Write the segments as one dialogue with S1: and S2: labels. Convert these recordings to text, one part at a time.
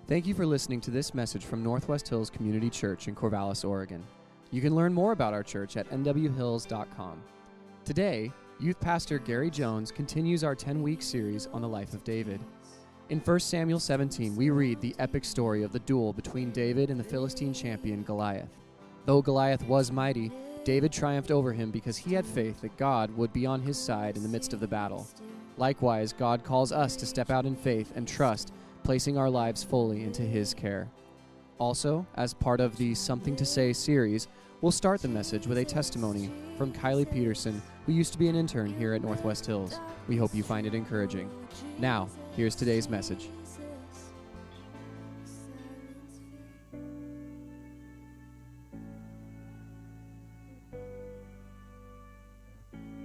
S1: Thank you for listening to this message from Northwest Hills Community Church in Corvallis, Oregon. You can learn more about our church at nwhills.com. Today, Youth Pastor Gary Jones continues our 10-week series on the life of David. In 1 Samuel 17, we read the epic story of the duel between David and the Philistine champion Goliath. Though Goliath was mighty, David triumphed over him because he had faith that God would be on his side in the midst of the battle. Likewise, God calls us to step out in faith and trust, placing our lives fully into His care. Also, as part of the Something to Say series, we'll start the message with a testimony from Kylie Peterson, who used to be an intern here at Northwest Hills. We hope you find it encouraging. Now, here's today's message.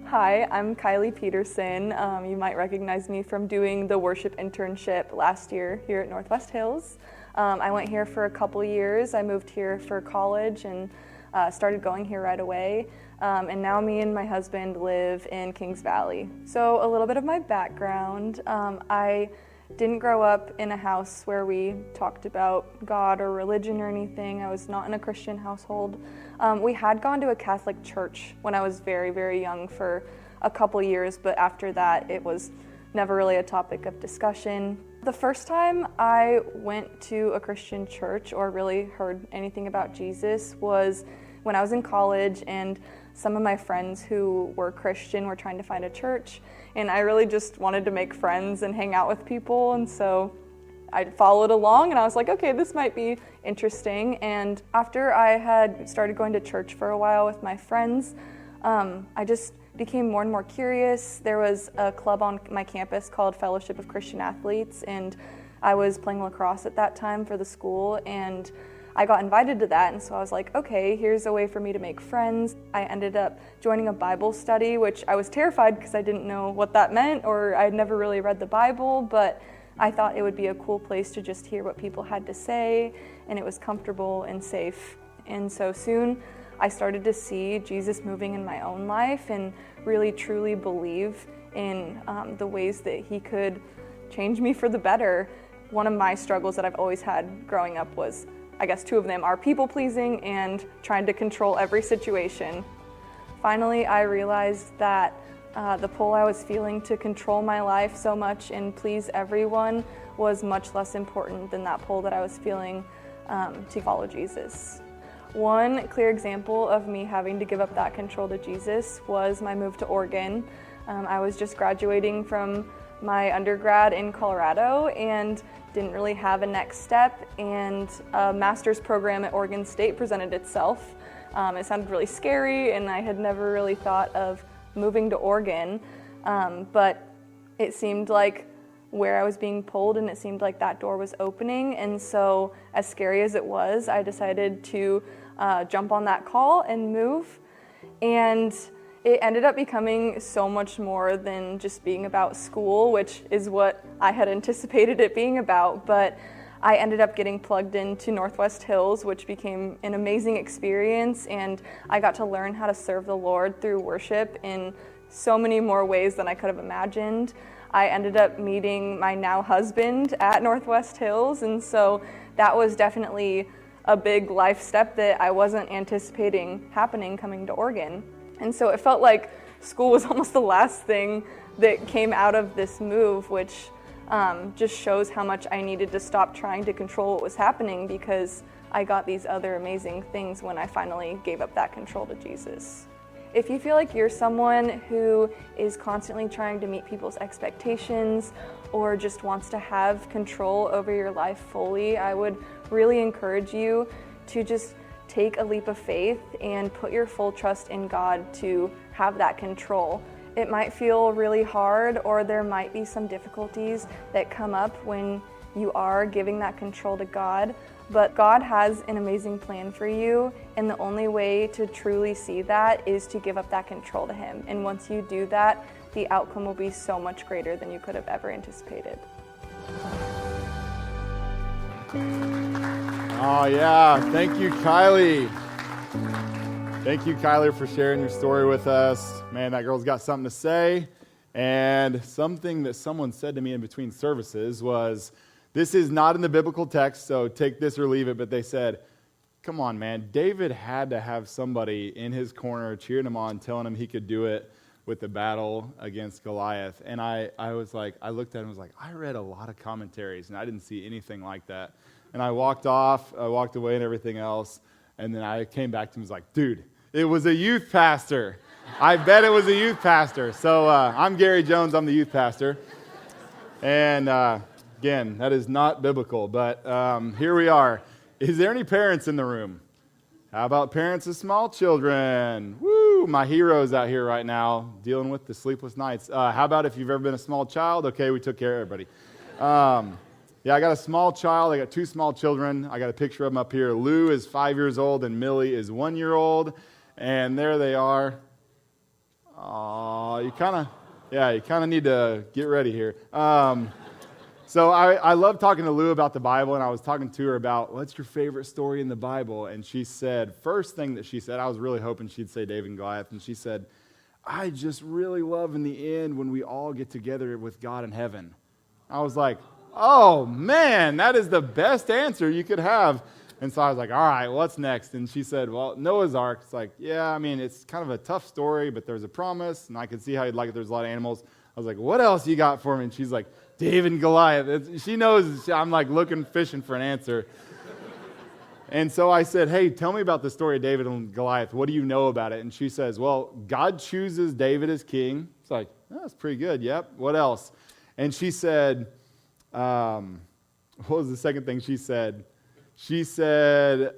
S2: Hi, I'm Kylie Peterson. You might recognize me from doing the worship internship last year here at Northwest Hills. I went here for a couple years. I moved here for college and started going here right away. And now me and my husband live in Kings Valley. So a little bit of my background. I didn't grow up in a house where we talked about God or religion or anything. I was not in a Christian household. We had gone to a Catholic church when I was very, very young for a couple years, but after that it was never really a topic of discussion. The first time I went to a Christian church or really heard anything about Jesus was when I was in college, and some of my friends who were Christian were trying to find a church, and I really just wanted to make friends and hang out with people, and so I followed along and I was like, okay, this might be interesting. And after I had started going to church for a while with my friends, I just became more and more curious. There was a club on my campus called Fellowship of Christian Athletes, and I was playing lacrosse at that time for the school, and I got invited to that, and so I was like, okay, here's a way for me to make friends. I ended up joining a Bible study, which I was terrified because I didn't know what that meant, or I'd never really read the Bible, but I thought it would be a cool place to just hear what people had to say, and it was comfortable and safe. And so soon I started to see Jesus moving in my own life and really truly believe in the ways that He could change me for the better. One of my struggles that I've always had growing up was, I guess two of them are people-pleasing and trying to control every situation. Finally, I realized that the pull I was feeling to control my life so much and please everyone was much less important than that pull that I was feeling to follow Jesus. One clear example of me having to give up that control to Jesus was my move to Oregon. I was just graduating from my undergrad in Colorado and didn't really have a next step, and a master's program at Oregon State presented itself. It sounded really scary, and I had never really thought of moving to Oregon, but it seemed like where I was being pulled, and it seemed like that door was opening, and so as scary as it was, I decided to jump on that call and move, and it ended up becoming so much more than just being about school, which is what I had anticipated it being about, but I ended up getting plugged into Northwest Hills, which became an amazing experience, and I got to learn how to serve the Lord through worship in so many more ways than I could have imagined. I ended up meeting my now husband at Northwest Hills, and so that was definitely a big life step that I wasn't anticipating happening coming to Oregon. And so it felt like school was almost the last thing that came out of this move, which just shows how much I needed to stop trying to control what was happening, because I got these other amazing things when I finally gave up that control to Jesus. If you feel like you're someone who is constantly trying to meet people's expectations or just wants to have control over your life fully, I would really encourage you to just take a leap of faith and put your full trust in God to have that control. It might feel really hard, or there might be some difficulties that come up when you are giving that control to God, but God has an amazing plan for you, and the only way to truly see that is to give up that control to Him. And once you do that, the outcome will be so much greater than you could have ever anticipated.
S3: Oh yeah, thank you, Kylie. Thank you, Kylie, for sharing your story with us. Man, that girl's got something to say. And something that someone said to me in between services was This is not in the biblical text, so take this or leave it, but they said, come on, man, David had to have somebody in his corner cheering him on, telling him he could do it with the battle against Goliath. And I was like, I looked at him and was like, I read a lot of commentaries, and I didn't see anything like that. And I walked away and everything else, and then I came back to him and was like, dude, it was a youth pastor. I bet it was a youth pastor. So I'm Gary Jones, I'm the youth pastor. And again, that is not biblical, but here we are. Is there any parents in the room? How about parents of small children? Woo, my heroes out here right now dealing with the sleepless nights. How about if you've ever been a small child? Okay, we took care of everybody. Yeah, I got a small child. I got 2 small children. I got a picture of them up here. Lou is 5 years old and Millie is 1 year old. And there they are. You kind of need to get ready here. So I love talking to Lou about the Bible, and I was talking to her about, what's your favorite story in the Bible? And she said, first thing that she said, I was really hoping she'd say David and Goliath, and she said, I just really love in the end when we all get together with God in heaven. I was like, oh man, that is the best answer you could have. And so I was like, all right, what's next? And she said, well, Noah's Ark. It's like, yeah, I mean, it's kind of a tough story, but there's a promise, and I could see how you'd like it. There's a lot of animals. I was like, what else you got for me? And she's like, David and Goliath. She knows I'm like fishing for an answer. And so I said, hey, tell me about the story of David and Goliath. What do you know about it? And she says, well, God chooses David as king. It's like, oh, that's pretty good. Yep. What else? And she said, what was the second thing she said? She said,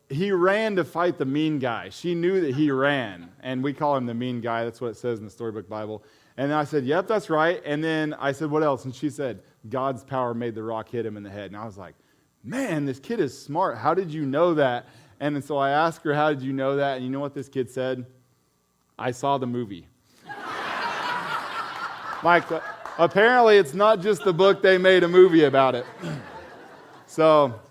S3: he ran to fight the mean guy. She knew that he ran. And we call him the mean guy. That's what it says in the Storybook Bible. And I said, yep, that's right. And then I said, what else? And she said, God's power made the rock hit him in the head. And I was like, man, this kid is smart. How did you know that? And so I asked her, how did you know that? And you know what this kid said? I saw the movie. Mike, apparently it's not just the book, they made a movie about it. So,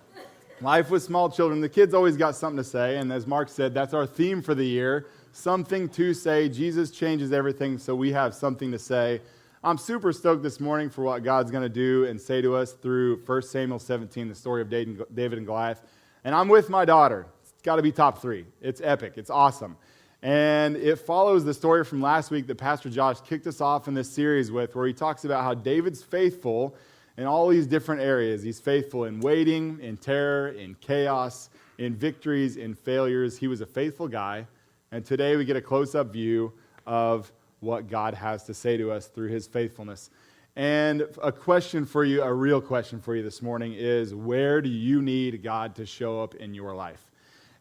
S3: life with small children. The kids always got something to say. And as Mark said, that's our theme for the year. Something to say. Jesus changes everything, so we have something to say. I'm super stoked this morning for what God's going to do and say to us through 1 Samuel 17, the story of David and Goliath. And I'm with my daughter. It's got to be top 3. It's epic. It's awesome. And it follows the story from last week that Pastor Josh kicked us off in this series with, where he talks about how David's faithful in all these different areas. He's faithful in waiting, in terror, in chaos, in victories, in failures. He was a faithful guy. And today we get a close-up view of what God has to say to us through his faithfulness. And a question for you, a real question for you this morning is, where do you need God to show up in your life?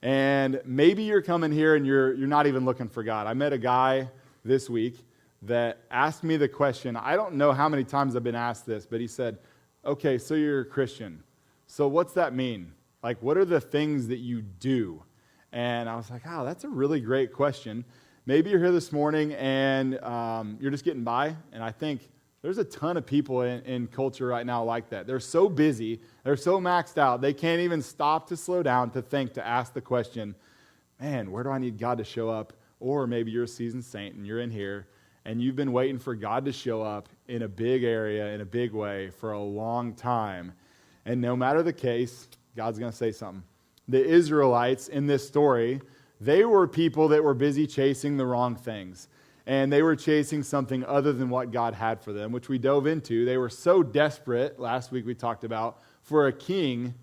S3: And maybe you're coming here and you're not even looking for God. I met a guy this week that asked me the question. I don't know how many times I've been asked this, but he said, okay, so you're a Christian. So what's that mean? Like, what are the things that you do? And I was like, oh, that's a really great question. Maybe you're here this morning and you're just getting by. And I think there's a ton of people in culture right now like that. They're so busy. They're so maxed out. They can't even stop to slow down to think, to ask the question, man, where do I need God to show up? Or maybe you're a seasoned saint and you're in here and you've been waiting for God to show up in a big area, in a big way for a long time. And no matter the case, God's going to say something. The Israelites in this story, they were people that were busy chasing the wrong things. And they were chasing something other than what God had for them, which we dove into. They were so desperate, last week we talked about, for a king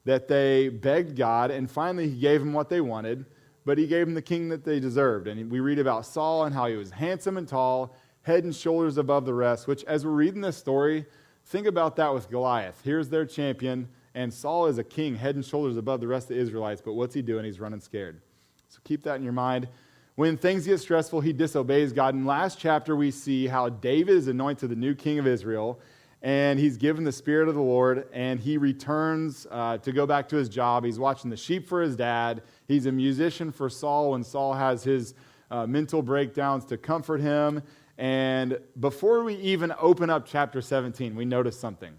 S3: that they begged God, and finally he gave them what they wanted, but he gave them the king that they deserved. And we read about Saul and how he was handsome and tall, head and shoulders above the rest, which as we're reading this story, think about that with Goliath. Here's their champion. And Saul is a king, head and shoulders above the rest of the Israelites, but what's he doing? He's running scared. So keep that in your mind. When things get stressful, he disobeys God. In last chapter, we see how David is anointed the new king of Israel, and he's given the Spirit of the Lord, and he returns to go back to his job. He's watching the sheep for his dad. He's a musician for Saul when Saul has his mental breakdowns to comfort him. And before we even open up chapter 17, we notice something.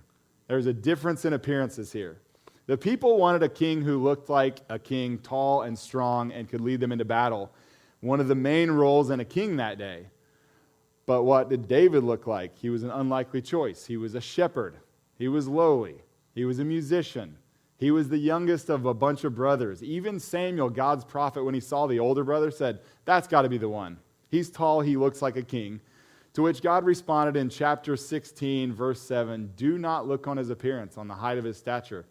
S3: There's a difference in appearances here. The people wanted a king who looked like a king, tall and strong, and could lead them into battle. One of the main roles in a king that day. But what did David look like? He was an unlikely choice. He was a shepherd. He was lowly. He was a musician. He was the youngest of a bunch of brothers. Even Samuel, God's prophet, when he saw the older brother, said, that's got to be the one. He's tall, he looks like a king. To which God responded in chapter 16, verse 7, do not look on his appearance, on the height of his stature,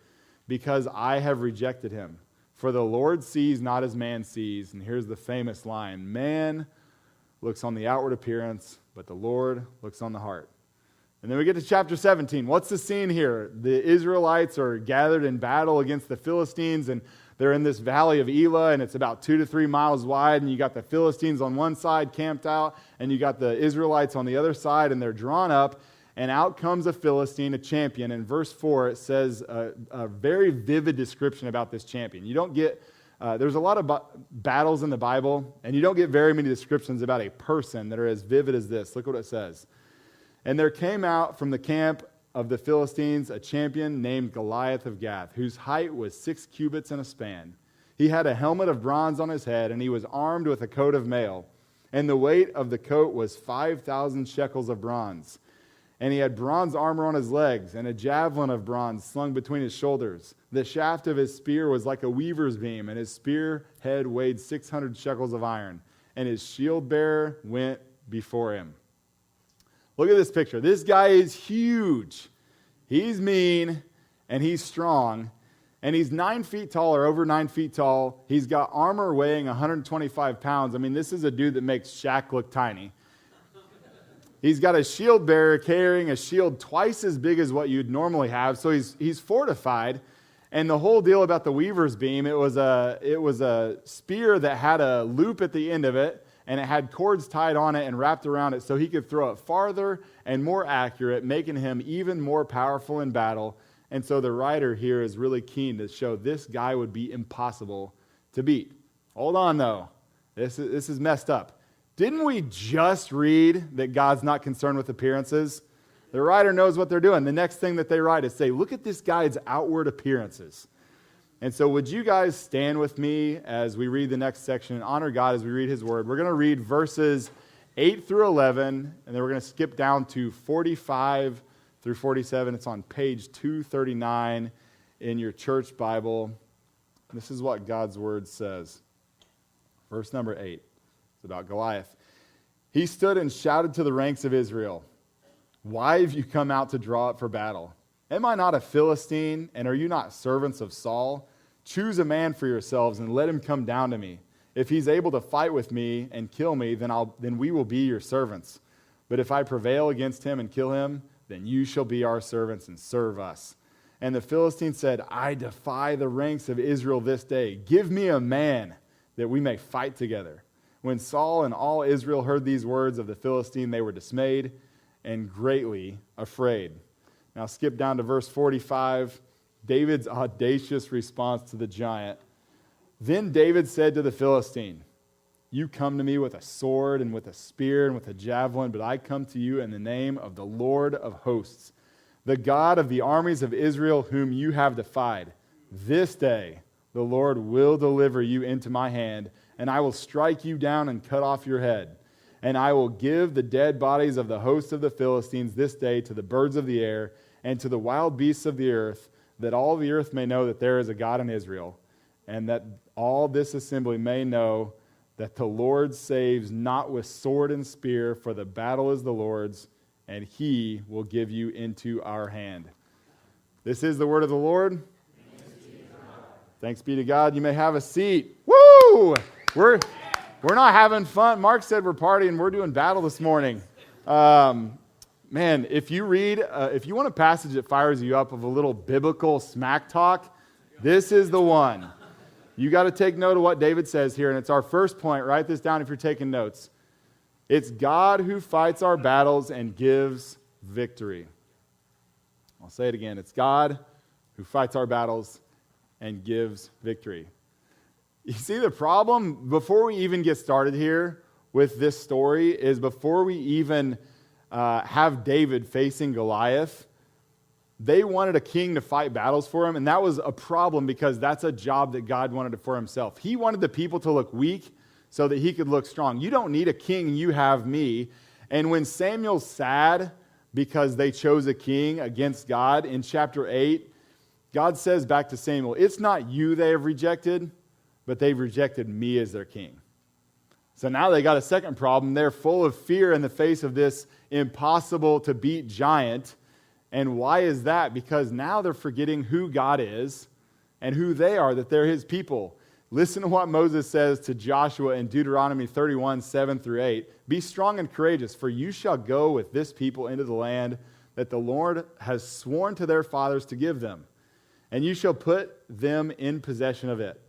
S3: because I have rejected him. For the Lord sees not as man sees. And here's the famous line, man looks on the outward appearance, but the Lord looks on the heart. And then we get to chapter 17. What's the scene here? The Israelites are gathered in battle against the Philistines, and they're in this valley of Elah, and it's about 2 to 3 miles wide, and you got the Philistines on one side camped out, and you got the Israelites on the other side, and they're drawn up, and out comes a Philistine, a champion. In verse 4, it says a very vivid description about this champion. You don't get, there's a lot of battles in the Bible, and you don't get very many descriptions about a person that are as vivid as this. Look what it says. And there came out from the camp of the Philistines a champion named Goliath of Gath, whose height was 6 cubits and a span. He had a helmet of bronze on his head, and he was armed with a coat of mail. And the weight of the coat was 5,000 shekels of bronze. And he had bronze armor on his legs, and a javelin of bronze slung between his shoulders. The shaft of his spear was like a weaver's beam, and his spear head weighed 600 shekels of iron. And his shield bearer went before him. Look at this picture. This guy is huge. He's mean, and he's strong. And he's 9 feet tall, or over 9 feet tall. He's got armor weighing 125 pounds. I mean, this is a dude that makes Shaq look tiny. He's got a shield bearer carrying a shield twice as big as what you'd normally have. So he's fortified. And the whole deal about the weaver's beam, it was a spear that had a loop at the end of it, and it had cords tied on it and wrapped around it so he could throw it farther and more accurate, making him even more powerful in battle. And so the writer here is really keen to show this guy would be impossible to beat. Hold on, though. This is messed up. Didn't we just read that God's not concerned with appearances? The writer knows what they're doing. The next thing that they write is say, look at this guy's outward appearances. And so would you guys stand with me as we read the next section and honor God as we read his word? We're going to read verses 8 through 11, and then we're going to skip down to 45 through 47. It's on page 239 in your church Bible. This is what God's word says. Verse number 8. It's about Goliath. He stood and shouted to the ranks of Israel, why have you come out to draw up for battle? Am I not a Philistine, and are you not servants of Saul? Choose a man for yourselves and let him come down to me. If he's able to fight with me and kill me, then we will be your servants. But if I prevail against him and kill him, then you shall be our servants and serve us. And the Philistine said, I defy the ranks of Israel this day. Give me a man that we may fight together. When Saul and all Israel heard these words of the Philistine, they were dismayed and greatly afraid. Now skip down to verse 45, David's audacious response to the giant. Then David said to the Philistine, you come to me with a sword and with a spear and with a javelin, but I come to you in the name of the Lord of hosts, the God of the armies of Israel whom you have defied. This day the Lord will deliver you into my hand, and I will strike you down and cut off your head. And I will give the dead bodies of the host of the Philistines this day to the birds of the air and to the wild beasts of the earth, that all the earth may know that there is a God in Israel, and that all this assembly may know that the Lord saves not with sword and spear, for the battle is the Lord's, and he will give you into our hand. This is the word of the Lord. Thanks be to God. You may have a seat. Woo! We're not having fun. Mark said we're partying. We're doing battle this morning. Man, if you want a passage that fires you up of a little biblical smack talk, this is the one. You got to take note of what David says here, and it's our first point. Write this down if you're taking notes. It's God who fights our battles and gives victory. I'll say it again. It's God who fights our battles and gives victory. You see, the problem, before we even get started here with this story, is before we even have David facing Goliath, they wanted a king to fight battles for him, and that was a problem because that's a job that God wanted for himself. He wanted the people to look weak so that he could look strong. You don't need a king, you have me. And when Samuel's sad because they chose a king against God, in chapter 8, God says back to Samuel, it's not you they have rejected, but they've rejected me as their king. So now they got a second problem. They're full of fear in the face of this impossible to beat giant. And why is that? Because now they're forgetting who God is and who they are, that they're his people. Listen to what Moses says to Joshua in Deuteronomy 31, 7 through 8. Be strong and courageous, for you shall go with this people into the land that the Lord has sworn to their fathers to give them, and you shall put them in possession of it.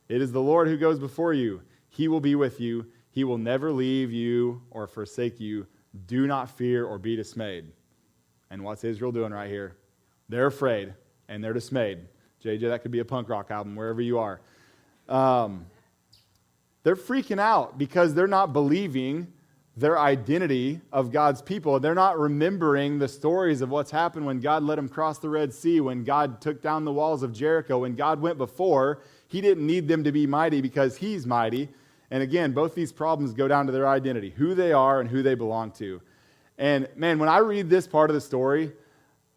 S3: It is the Lord who goes before you. He will be with you. He will never leave you or forsake you. Do not fear or be dismayed. And what's Israel doing right here? They're afraid and they're dismayed. JJ, that could be a punk rock album wherever you are. They're freaking out because they're not believing their identity of God's people. They're not remembering the stories of what's happened when God let them cross the Red Sea, when God took down the walls of Jericho, when God went before. He didn't need them to be mighty because he's mighty. And again, both these problems go down to their identity, who they are and who they belong to. And man, when I read this part of the story,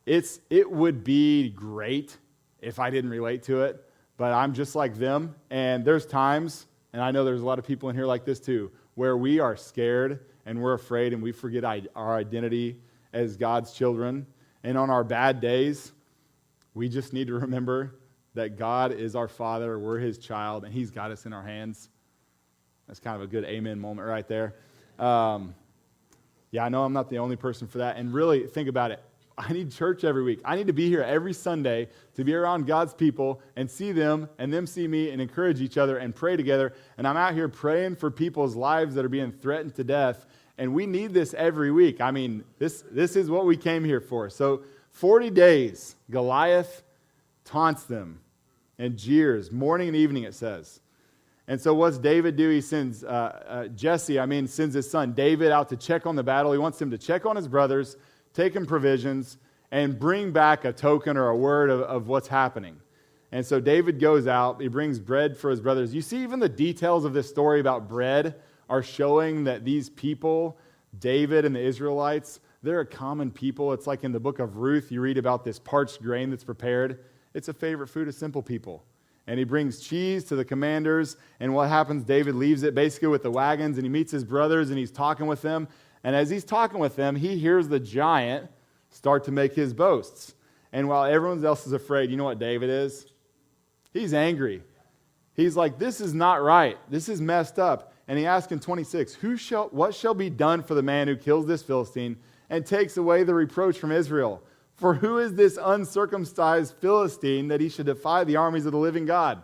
S3: it would be great if I didn't relate to it, but I'm just like them. And there's times, and I know there's a lot of people in here like this too, where we are scared and we're afraid and we forget our identity as God's children. And on our bad days, we just need to remember that God is our Father, we're his child, and he's got us in our hands. That's kind of a good amen moment right there. Yeah, I know I'm not the only person for that. And really, think about it. I need church every week. I need to be here every Sunday to be around God's people and see them and them see me and encourage each other and pray together. And I'm out here praying for people's lives that are being threatened to death. And we need this every week. I mean, this is what we came here for. So 40 days, Goliath taunts them and jeers, morning and evening, it says. And so what's David do? He sends sends his son David out to check on the battle. He wants him to check on his brothers, take him provisions, and bring back a token or a word of what's happening. And so David goes out. He brings bread for his brothers. You see, even the details of this story about bread are showing that these people, David and the Israelites, they're a common people. It's like in the book of Ruth, you read about this parched grain that's prepared. It's a favorite food of simple people. And he brings cheese to the commanders. And what happens? David leaves it basically with the wagons, and he meets his brothers, and he's talking with them. And as he's talking with them, he hears the giant start to make his boasts. And while everyone else is afraid, you know what David is? He's angry. He's like, this is not right. This is messed up. And he asks in 26, what shall be done for the man who kills this Philistine and takes away the reproach from Israel? For who is this uncircumcised Philistine that he should defy the armies of the living God?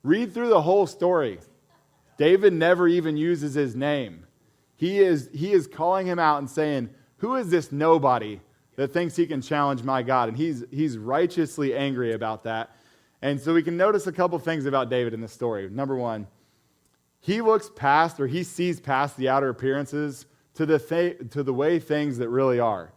S3: Read through the whole story. David never even uses his name. He is calling him out and saying, who is this nobody that thinks he can challenge my God? And he's righteously angry about that. And so we can notice a couple things about David in this story. Number one, he sees past the outer appearances to the way things that really are.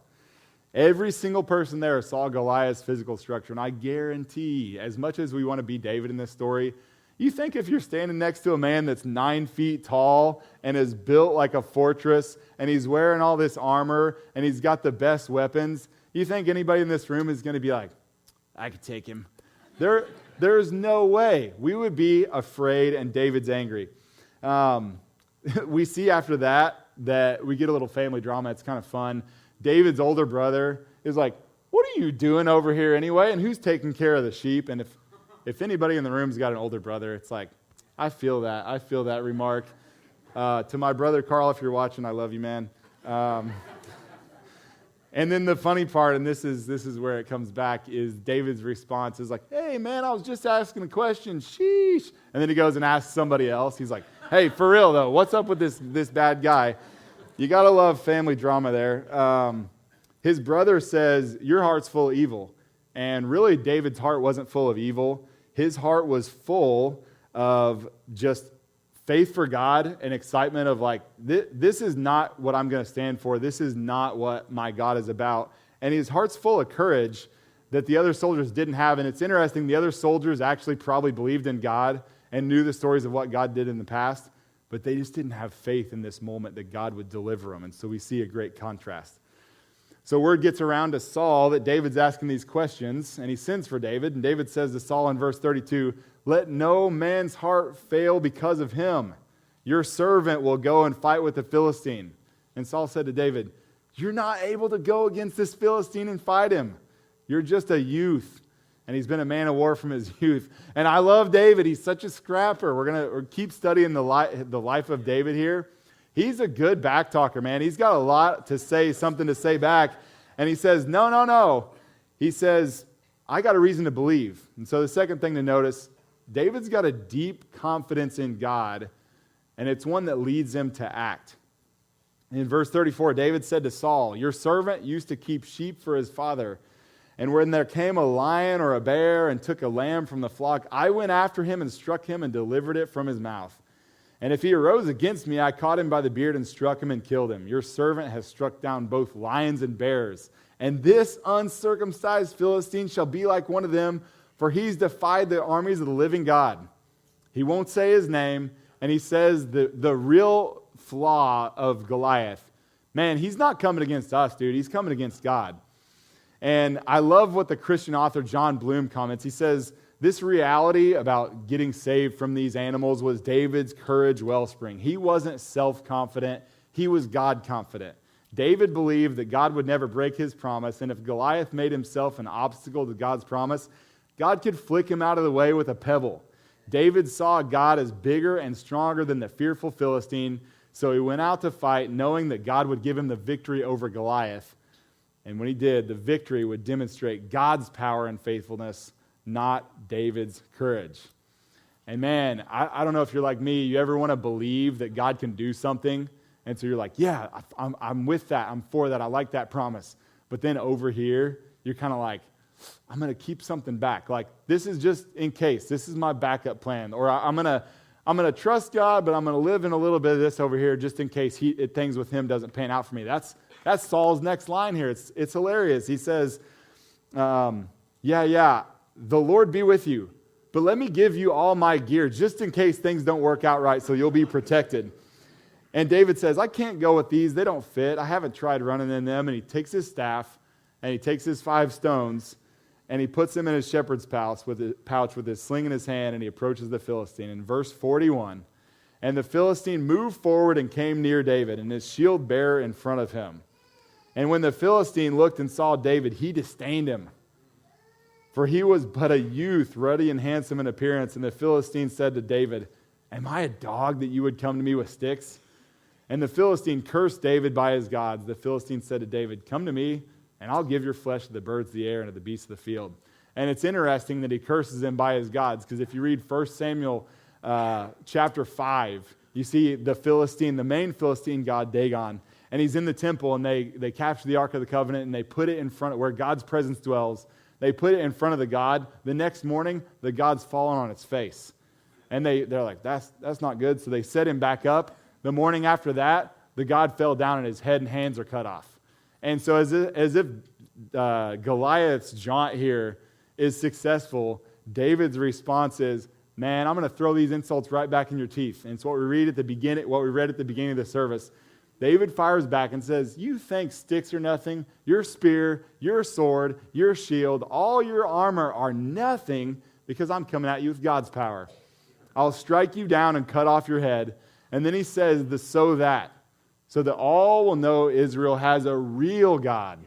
S3: Every single person there saw Goliath's physical structure, and I guarantee, as much as we want to be David in this story, you think if you're standing next to a man that's 9 feet tall and is built like a fortress, and he's wearing all this armor, and he's got the best weapons, you think anybody in this room is going to be like, I could take him? There's no way. We would be afraid, and David's angry. We see after that we get a little family drama. It's kind of fun. David's older brother is like, what are you doing over here anyway? And who's taking care of the sheep? And if anybody in the room's got an older brother, it's like, I feel that remark. To my brother Carl, if you're watching, I love you, man. And then the funny part, and this is where it comes back, is David's response is like, hey, man, I was just asking a question. Sheesh. And then he goes and asks somebody else. He's like, hey, for real, though, what's up with this bad guy? You got to love family drama there. His brother says, your heart's full of evil. And really, David's heart wasn't full of evil. His heart was full of just faith for God and excitement of like, this is not what I'm going to stand for. This is not what my God is about. And his heart's full of courage that the other soldiers didn't have. And it's interesting, the other soldiers actually probably believed in God and knew the stories of what God did in the past. But they just didn't have faith in this moment that God would deliver them. And so we see a great contrast. So word gets around to Saul that David's asking these questions, and he sends for David. And David says to Saul in verse 32, "Let no man's heart fail because of him. Your servant will go and fight with the Philistine." And Saul said to David, "You're not able to go against this Philistine and fight him. You're just a youth." And he's been a man of war from his youth. And I love David. He's such a scrapper. We're going to keep studying the life of David here. He's a good back talker, man. He's got a lot to say, something to say back. And he says, no. He says, I got a reason to believe. And so the second thing to notice, David's got a deep confidence in God, and it's one that leads him to act. In verse 34, David said to Saul, "Your servant used to keep sheep for his father. And when there came a lion or a bear and took a lamb from the flock, I went after him and struck him and delivered it from his mouth. And if he arose against me, I caught him by the beard and struck him and killed him. Your servant has struck down both lions and bears. And this uncircumcised Philistine shall be like one of them, for he's defied the armies of the living God." He won't say his name, and he says the real flaw of Goliath. Man, he's not coming against us, dude. He's coming against God. And I love what the Christian author John Bloom comments. He says, this reality about getting saved from these animals was David's courage wellspring. He wasn't self-confident. He was God-confident. David believed that God would never break his promise, and if Goliath made himself an obstacle to God's promise, God could flick him out of the way with a pebble. David saw God as bigger and stronger than the fearful Philistine, so he went out to fight, knowing that God would give him the victory over Goliath. And when he did, the victory would demonstrate God's power and faithfulness, not David's courage. And man, I don't know if you're like me, you ever want to believe that God can do something? And so you're like, yeah, I'm with that, I'm for that, I like that promise. But then over here, you're kind of like, I'm going to keep something back. Like, this is just in case. This is my backup plan. Or I'm going to trust God, but I'm going to live in a little bit of this over here just in case things with him doesn't pan out for me. That's Saul's next line here. It's hilarious. He says, the Lord be with you, but let me give you all my gear just in case things don't work out right so you'll be protected. And David says, I can't go with these. They don't fit. I haven't tried running in them. And he takes his staff and he takes his 5 stones and he puts them in his shepherd's pouch with his sling in his hand, and he approaches the Philistine. In verse 41, and the Philistine moved forward and came near David, and his shield bearer in front of him. And when the Philistine looked and saw David, he disdained him, for he was but a youth, ruddy and handsome in appearance. And the Philistine said to David, am I a dog that you would come to me with sticks? And the Philistine cursed David by his gods. The Philistine said to David, come to me, and I'll give your flesh to the birds of the air and to the beasts of the field. And it's interesting that he curses him by his gods, because if you read 1 Samuel chapter 5, you see the main Philistine god, Dagon, and he's in the temple, and they capture the Ark of the Covenant, and they put it in front of where God's presence dwells. They put it in front of the god. The next morning, the god's fallen on its face. And they're like, that's not good. So they set him back up. The morning after that, the god fell down, and his head and hands are cut off. And so as if Goliath's jaunt here is successful, David's response is, man, I'm going to throw these insults right back in your teeth. And it's what we read at the beginning of the service. David fires back and says, you think sticks are nothing? Your spear, your sword, your shield, all your armor are nothing because I'm coming at you with God's power. I'll strike you down and cut off your head. And then he says, so that all will know Israel has a real God.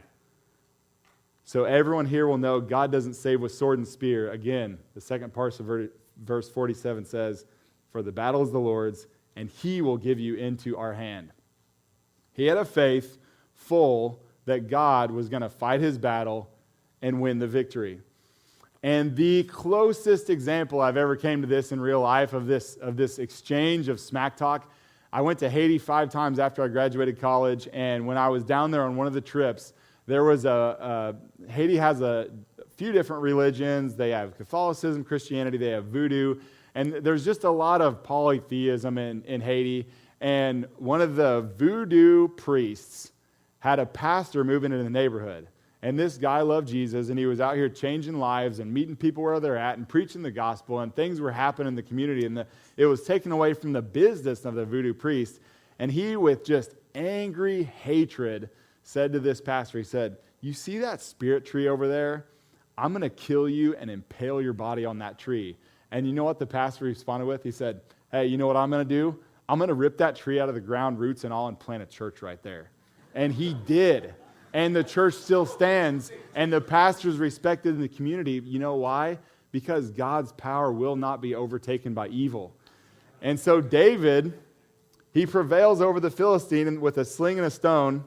S3: So everyone here will know God doesn't save with sword and spear. Again, the second part of verse 47 says, for the battle is the Lord's, and he will give you into our hand. He had a faith full that God was going to fight his battle and win the victory. And the closest example I've ever came to this in real life of this exchange of smack talk, I went to Haiti 5 times after I graduated college, and when I was down there on one of the trips, there was Haiti has a few different religions. They have Catholicism, Christianity, they have voodoo, and there's just a lot of polytheism in Haiti. And one of the voodoo priests had a pastor move into the neighborhood. And this guy loved Jesus, and he was out here changing lives and meeting people where they're at and preaching the gospel, and things were happening in the community, and it was taken away from the business of the voodoo priest. And he, with just angry hatred, said to this pastor, he said, "You see that spirit tree over there? I'm going to kill you and impale your body on that tree." And you know what the pastor responded with? He said, "Hey, you know what I'm going to do? I'm going to rip that tree out of the ground, roots and all, and plant a church right there." And he did. And the church still stands, and the pastor's respected in the community. You know why? Because God's power will not be overtaken by evil. And so David, he prevails over the Philistine with a sling and a stone,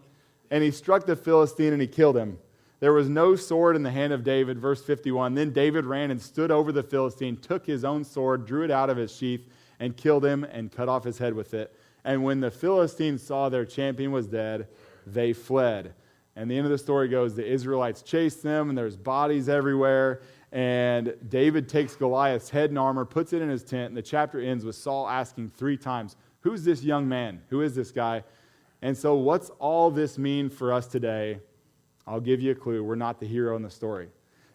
S3: and he struck the Philistine and he killed him. There was no sword in the hand of David, verse 51. Then David ran and stood over the Philistine, took his own sword, drew it out of his sheath, and killed him and cut off his head with it. And when the Philistines saw their champion was dead, they fled. And the end of the story goes, the Israelites chased them, and there's bodies everywhere. And David takes Goliath's head and armor, puts it in his tent, and the chapter ends with Saul asking 3 times, "Who's this young man? Who is this guy?" And so what's all this mean for us today? I'll give you a clue. We're not the hero in the story.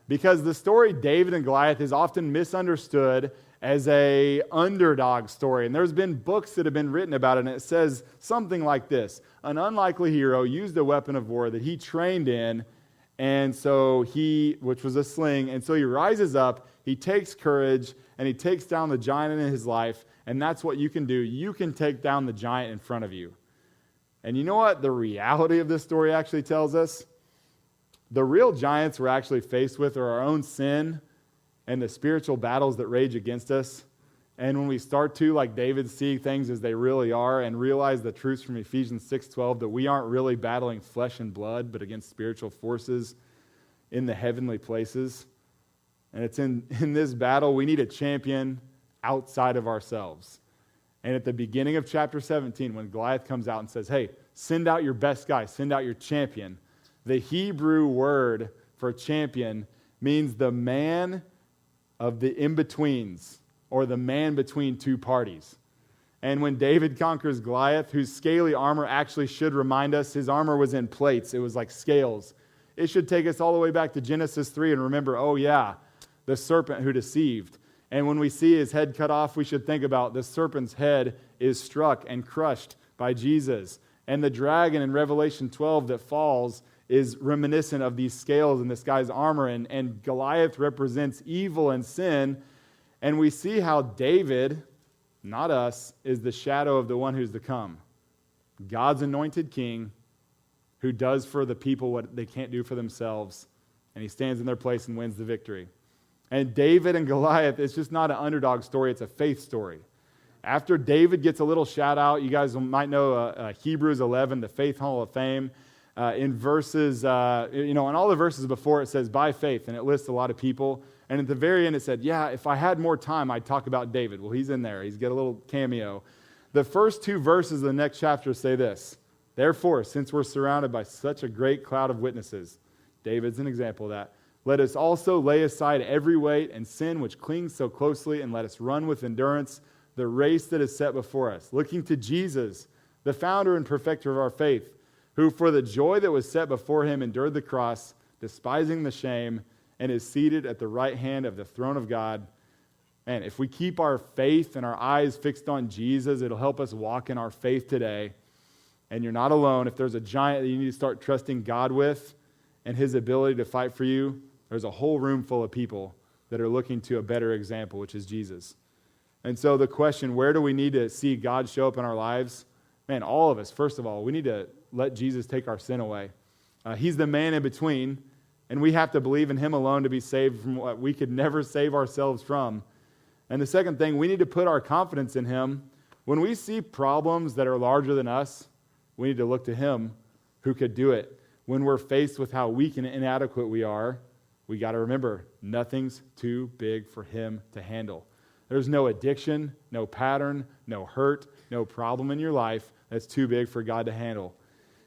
S3: Because the story David and Goliath is often misunderstood as a underdog story. And there's been books that have been written about it, and it says something like this: an unlikely hero used a weapon of war that he trained in, and so which was a sling, and so he rises up, he takes courage, and he takes down the giant in his life, and that's what you can do. You can take down the giant in front of you. And you know what the reality of this story actually tells us? The real giants we're actually faced with are our own sin and the spiritual battles that rage against us. And when we start to, like David, see things as they really are and realize the truths from Ephesians 6:12, that we aren't really battling flesh and blood, but against spiritual forces in the heavenly places. And it's in this battle, we need a champion outside of ourselves. And at the beginning of chapter 17, when Goliath comes out and says, "Hey, send out your best guy, send out your champion," the Hebrew word for champion means the man of the in-betweens, or the man between two parties. And when David conquers Goliath, whose scaly armor actually should remind us, his armor was in plates, it was like scales. It should take us all the way back to Genesis 3 and remember, oh yeah, the serpent who deceived. And when we see his head cut off, we should think about the serpent's head is struck and crushed by Jesus. And the dragon in Revelation 12 that falls is reminiscent of these scales in this guy's armor. And Goliath represents evil and sin. And we see how David, not us, is the shadow of the one who's to come. God's anointed king who does for the people what they can't do for themselves. And he stands in their place and wins the victory. And David and Goliath, it's just not an underdog story, it's a faith story. After David gets a little shout out, you guys might know Hebrews 11, the Faith Hall of Fame. In verses, in all the verses before it says by faith, and it lists a lot of people. And at the very end it said, yeah, if I had more time, I'd talk about David. Well, he's in there. He's got a little cameo. The first 2 verses of the next chapter say this: "Therefore, since we're surrounded by such a great cloud of witnesses," David's an example of that, "let us also lay aside every weight and sin which clings so closely, and let us run with endurance the race that is set before us, looking to Jesus, the founder and perfecter of our faith, who for the joy that was set before him endured the cross, despising the shame, and is seated at the right hand of the throne of God." And if we keep our faith and our eyes fixed on Jesus, it'll help us walk in our faith today. And you're not alone. If there's a giant that you need to start trusting God with and his ability to fight for you, there's a whole room full of people that are looking to a better example, which is Jesus. And so the question, where do we need to see God show up in our lives? Man, all of us, first of all, we need to let Jesus take our sin away. He's the man in between, and we have to believe in him alone to be saved from what we could never save ourselves from. And the second thing, we need to put our confidence in him. When we see problems that are larger than us, we need to look to him who could do it. When we're faced with how weak and inadequate we are, we got to remember, nothing's too big for him to handle. There's no addiction, no pattern, no hurt, no problem in your life that's too big for God to handle.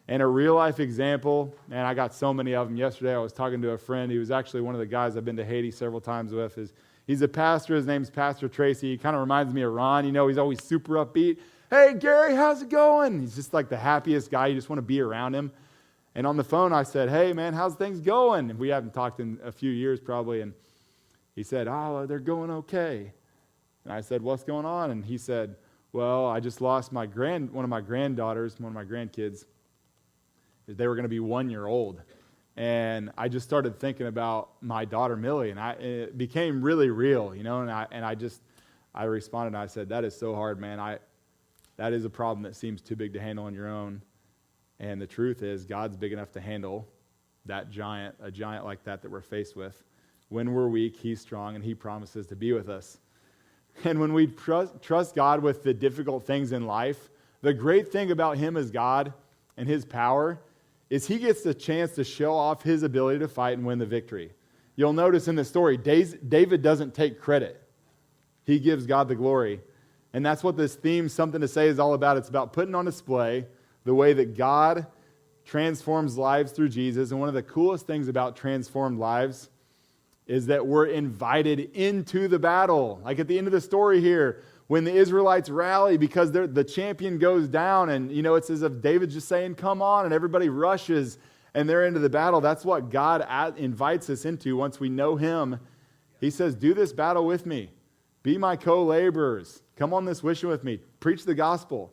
S3: And a real-life example, and I got so many of them. Yesterday I was talking to a friend. He was actually one of the guys I've been to Haiti several times with. He's a pastor. His name's Pastor Tracy. He kind of reminds me of Ron. He's always super upbeat. "Hey, Gary, how's it going?" He's just like the happiest guy. You just want to be around him. And on the phone I said, "Hey, man, how's things going?" And we haven't talked in a few years probably. And he said, "Oh, they're going okay." And I said, "What's going on?" And he said, "Well, I just lost one of my granddaughters, one of my grandkids. They were going to be 1 year old. And I just started thinking about my daughter, Millie, and it became really real, and I responded and I said, that is so hard, man. That is a problem that seems too big to handle on your own. And the truth is, God's big enough to handle a giant like that we're faced with. When we're weak, He's strong, and He promises to be with us. And when we trust God with the difficult things in life, the great thing about Him as God and His power is He gets the chance to show off His ability to fight and win the victory. You'll notice in the story, David doesn't take credit. He gives God the glory. And that's what this theme, Something to Say, is all about. It's about putting on display the way that God transforms lives through Jesus. And one of the coolest things about transformed lives is that we're invited into the battle. Like at the end of the story here, when the Israelites rally because the champion goes down, and it's as if David's just saying, come on, and everybody rushes and they're into the battle. That's what God invites us into once we know Him. He says, do this battle with me. Be my co-laborers. Come on this mission with me. Preach the gospel.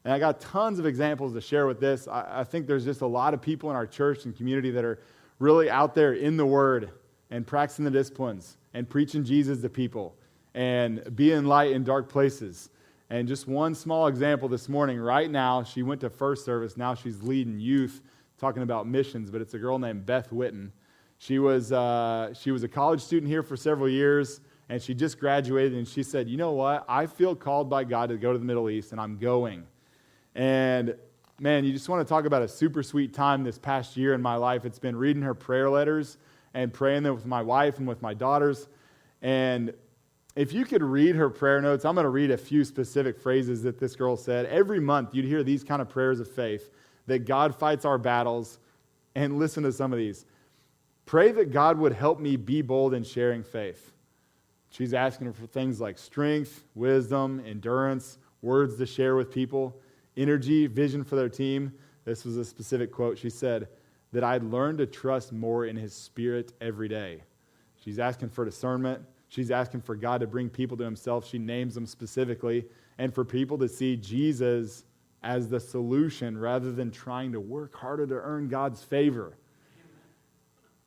S3: And I got tons of examples to share with this. I think there's just a lot of people in our church and community that are really out there in the Word and practicing the disciplines and preaching Jesus to people and being light in dark places. And just one small example this morning, right now, she went to first service. Now she's leading youth, talking about missions, but it's a girl named Beth Witten. She was a college student here for several years, and she just graduated, and she said, you know what? I feel called by God to go to the Middle East, and I'm going. And man, you just want to talk about a super sweet time this past year in my life. It's been reading her prayer letters and praying them with my wife and with my daughters. And if you could read her prayer notes, I'm going to read a few specific phrases that this girl said. Every month you'd hear these kind of prayers of faith, that God fights our battles. And listen to some of these. Pray that God would help me be bold in sharing faith. She's asking for things like strength, wisdom, endurance, words to share with people, energy, vision for their team. This was a specific quote. She said, that I'd learn to trust more in His Spirit every day. She's asking for discernment. She's asking for God to bring people to Himself. She names them specifically. And for people to see Jesus as the solution rather than trying to work harder to earn God's favor.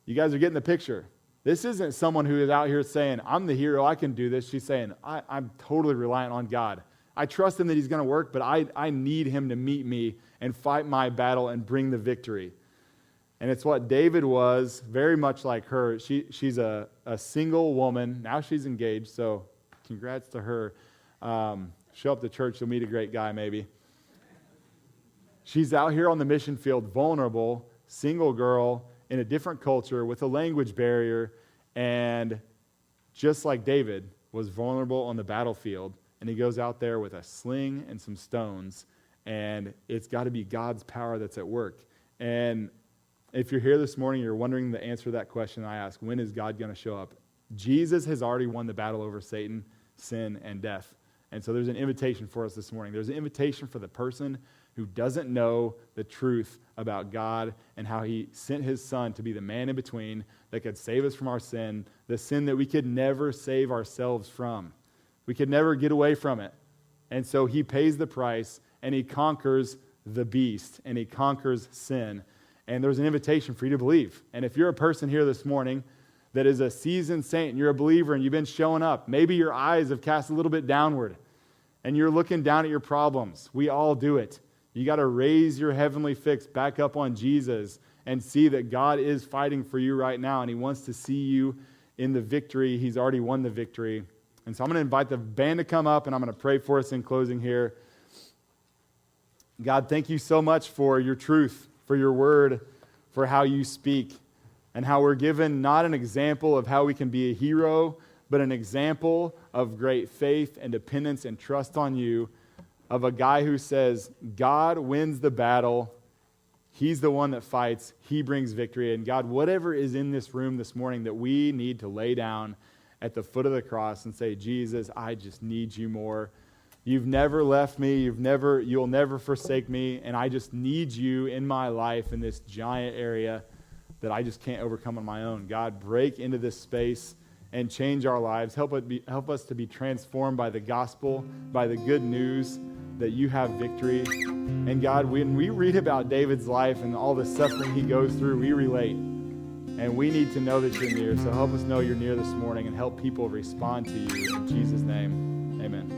S3: You guys are getting the picture. This isn't someone who is out here saying, I'm the hero, I can do this. She's saying, I'm totally reliant on God. I trust Him that He's going to work, but I need Him to meet me and fight my battle and bring the victory. And it's what David was, very much like her. She's a single woman. Now she's engaged, so congrats to her. Show up to church, you'll meet a great guy maybe. She's out here on the mission field, vulnerable, single girl, in a different culture with a language barrier, and just like David was vulnerable on the battlefield, and he goes out there with a sling and some stones, and it's got to be God's power that's at work. And if you're here this morning, you're wondering the answer to that question I ask, when is God going to show up? Jesus has already won the battle over Satan, sin, and death. And so there's an invitation for us this morning. There's an invitation for the person who doesn't know the truth about God and how He sent His Son to be the man in between that could save us from our sin, the sin that we could never save ourselves from. We could never get away from it. And so He pays the price, and He conquers the beast, and He conquers sin. And there's an invitation for you to believe. And if you're a person here this morning that is a seasoned saint, and you're a believer, and you've been showing up, maybe your eyes have cast a little bit downward, and you're looking down at your problems. We all do it. You got to raise your heavenly fix back up on Jesus and see that God is fighting for you right now, and He wants to see you in the victory. He's already won the victory. And so I'm going to invite the band to come up, and I'm going to pray for us in closing here. God, thank you so much for your truth, for your word, for how you speak, and how we're given not an example of how we can be a hero, but an example of great faith and dependence and trust on you, of a guy who says, God wins the battle, He's the one that fights, He brings victory. And God, whatever is in this room this morning that we need to lay down at the foot of the cross and say, Jesus, I just need you more. You've never left me, you'll never forsake me, and I just need you in my life in this giant area that I just can't overcome on my own. God, break into this space and change our lives. Help us to be transformed by the gospel, by the good news, that you have victory. And God, when we read about David's life and all the suffering he goes through, we relate. And we need to know that you're near. So help us know you're near this morning and help people respond to you. In Jesus' name, amen.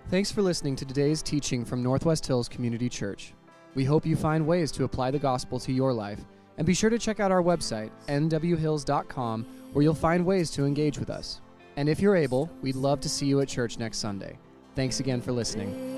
S1: Thanks for listening to today's teaching from Northwest Hills Community Church. We hope you find ways to apply the gospel to your life, and be sure to check out our website, nwhills.com, where you'll find ways to engage with us. And if you're able, we'd love to see you at church next Sunday. Thanks again for listening.